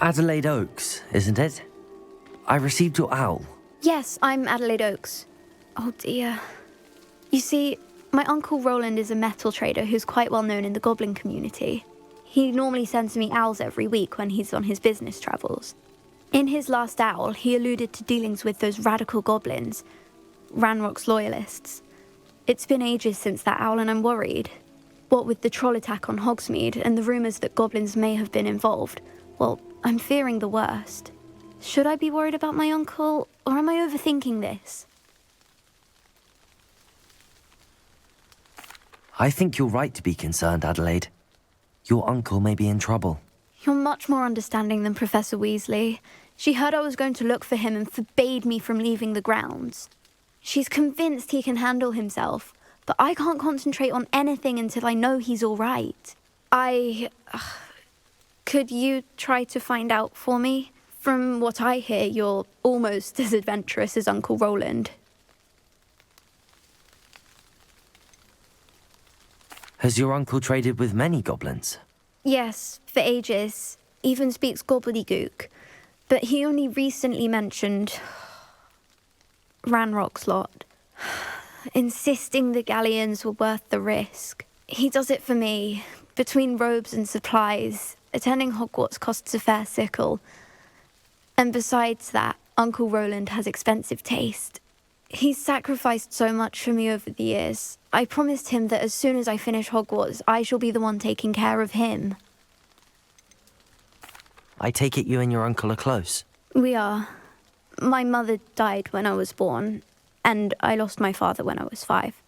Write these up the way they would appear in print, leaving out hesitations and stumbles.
Adelaide Oaks, isn't it? I received your owl. Yes, I'm Adelaide Oaks. Oh dear. You see, my Uncle Roland is a metal trader who's quite well known in the goblin community. He normally sends me owls every week when he's on his business travels. In his last owl, he alluded to dealings with those radical goblins, Ranrock's loyalists. It's been ages since that owl and I'm worried. What with the troll attack on Hogsmeade and the rumours that goblins may have been involved, well, I'm fearing the worst. Should I be worried about my uncle, or am I overthinking this? I think you're right to be concerned, Adelaide. Your uncle may be in trouble. You're much more understanding than Professor Weasley. She heard I was going to look for him and forbade me from leaving the grounds. She's convinced he can handle himself, but I can't concentrate on anything until I know he's all right. Could you try to find out for me? From what I hear, you're almost as adventurous as Uncle Roland. Has your uncle traded with many goblins? Yes, for ages. Even speaks gobbledygook. But he only recently mentioned Ranrock's lot, insisting the galleons were worth the risk. He does it for me. Between robes and supplies, attending Hogwarts costs a fair sickle. And besides that, Uncle Roland has expensive taste. He's sacrificed so much for me over the years. I promised him that as soon as I finish Hogwarts, I shall be the one taking care of him. I take it you and your uncle are close. We are. My mother died when I was born, and I lost my father when I was 5.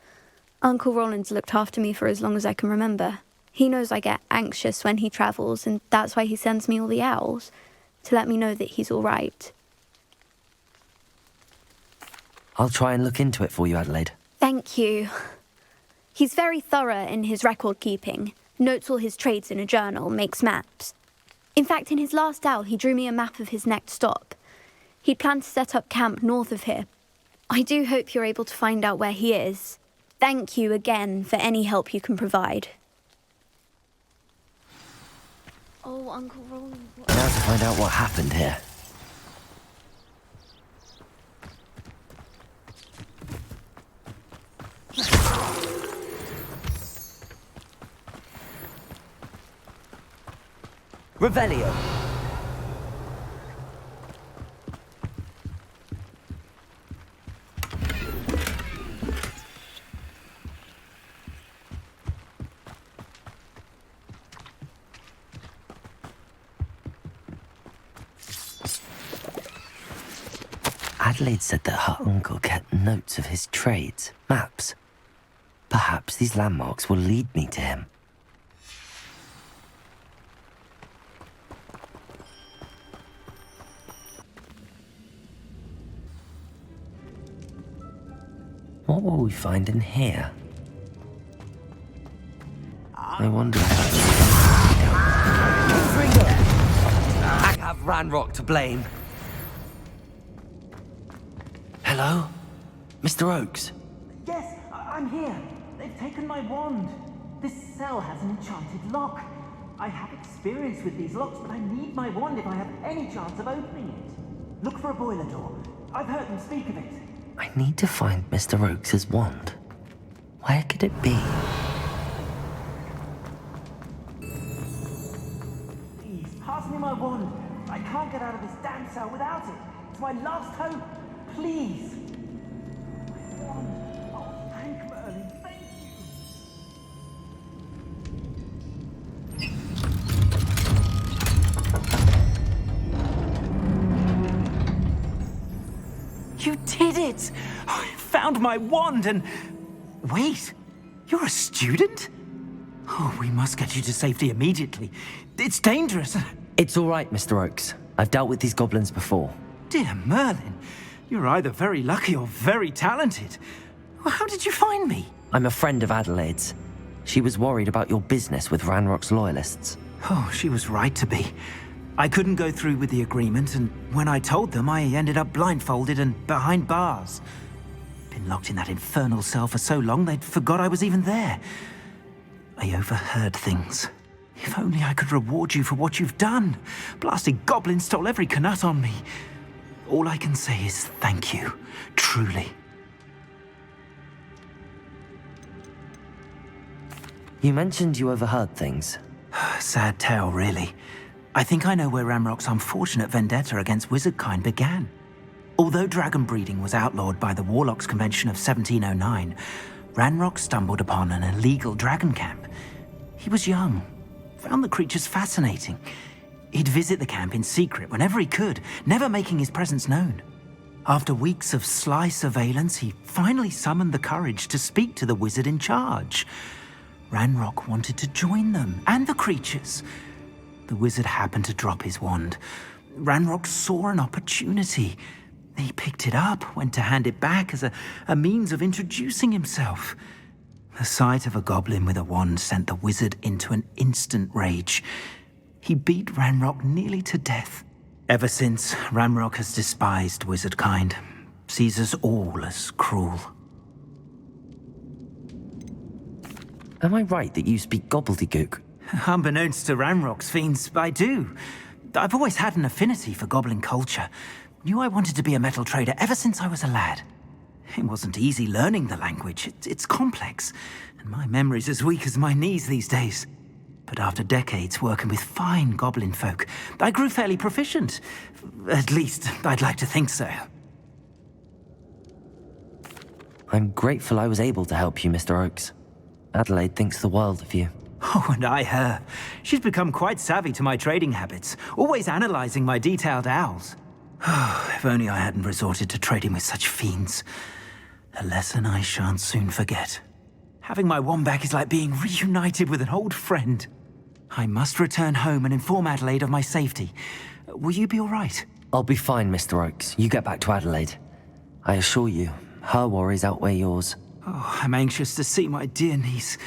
Uncle Roland's looked after me for as long as I can remember. He knows I get anxious when he travels, and that's why he sends me all the owls, to let me know that he's all right. I'll try and look into it for you, Adelaide. Thank you. He's very thorough in his record keeping, notes all his trades in a journal, makes maps. In fact, in his last owl, he drew me a map of his next stop. He planned to set up camp north of here. I do hope you're able to find out where he is. Thank you again for any help you can provide. Oh, Uncle Roland... Now to find out what happened here. Revelio. Adelaide said that her uncle kept notes of his trades, maps. Perhaps these landmarks will lead me to him. What will we find in here? I wonder if I have Ranrock to blame. Hello? Mr. Oaks? Yes, I'm here. They've taken my wand. This cell has an enchanted lock. I have experience with these locks, but I need my wand if I have any chance of opening it. Look for a boiler door. I've heard them speak of it. I need to find Mr. Oaks's wand. Where could it be? Please, pass me my wand. I can't get out of this damn cell without it. It's my last hope. Please. My wand. Oh, thank Merlin. Thank you. You did it! I found my wand and... Wait, you're a student? Oh, we must get you to safety immediately. It's dangerous. It's all right, Mr. Oaks. I've dealt with these goblins before. Dear Merlin, you're either very lucky or very talented. How did you find me? I'm a friend of Adelaide's. She was worried about your business with Ranrock's loyalists. Oh, she was right to be. I couldn't go through with the agreement, and when I told them, I ended up blindfolded and behind bars. Been locked in that infernal cell for so long, they'd forgot I was even there. I overheard things. If only I could reward you for what you've done. Blasted goblin stole every Knut on me. All I can say is thank you, truly. You mentioned you overheard things. Sad tale, really. I think I know where Ranrock's unfortunate vendetta against wizardkind began. Although dragon breeding was outlawed by the Warlocks Convention of 1709, Ranrock stumbled upon an illegal dragon camp. He was young, found the creatures fascinating. He'd visit the camp in secret whenever he could, never making his presence known. After weeks of sly surveillance, he finally summoned the courage to speak to the wizard in charge. Ranrock wanted to join them, and the creatures. The wizard happened to drop his wand. Ranrock saw an opportunity. He picked it up, went to hand it back as a means of introducing himself. The sight of a goblin with a wand sent the wizard into an instant rage. He beat Ranrock nearly to death. Ever since, Ranrock has despised wizardkind, sees us all as cruel. Am I right that you speak gobbledygook? Unbeknownst to Ranrock's fiends, I do. I've always had an affinity for goblin culture. Knew I wanted to be a metal trader ever since I was a lad. It wasn't easy learning the language. It's complex, and my memory's as weak as my knees these days. But after decades working with fine goblin folk, I grew fairly proficient. At least, I'd like to think so. I'm grateful I was able to help you, Mr. Oakes. Adelaide thinks the world of you. Oh, and I her. She's become quite savvy to my trading habits, always analyzing my detailed owls. If only I hadn't resorted to trading with such fiends. A lesson I shan't soon forget. Having my wand back is like being reunited with an old friend. I must return home and inform Adelaide of my safety. Will you be all right? I'll be fine, Mr. Oakes. You get back to Adelaide. I assure you, her worries outweigh yours. Oh, I'm anxious to see my dear niece.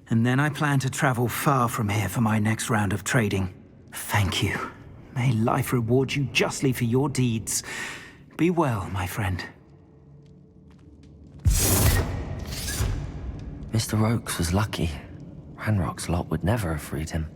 And then I plan to travel far from here for my next round of trading. Thank you. May life reward you justly for your deeds. Be well, my friend. Mr. Oakes was lucky. Ranrock's lot would never have freed him.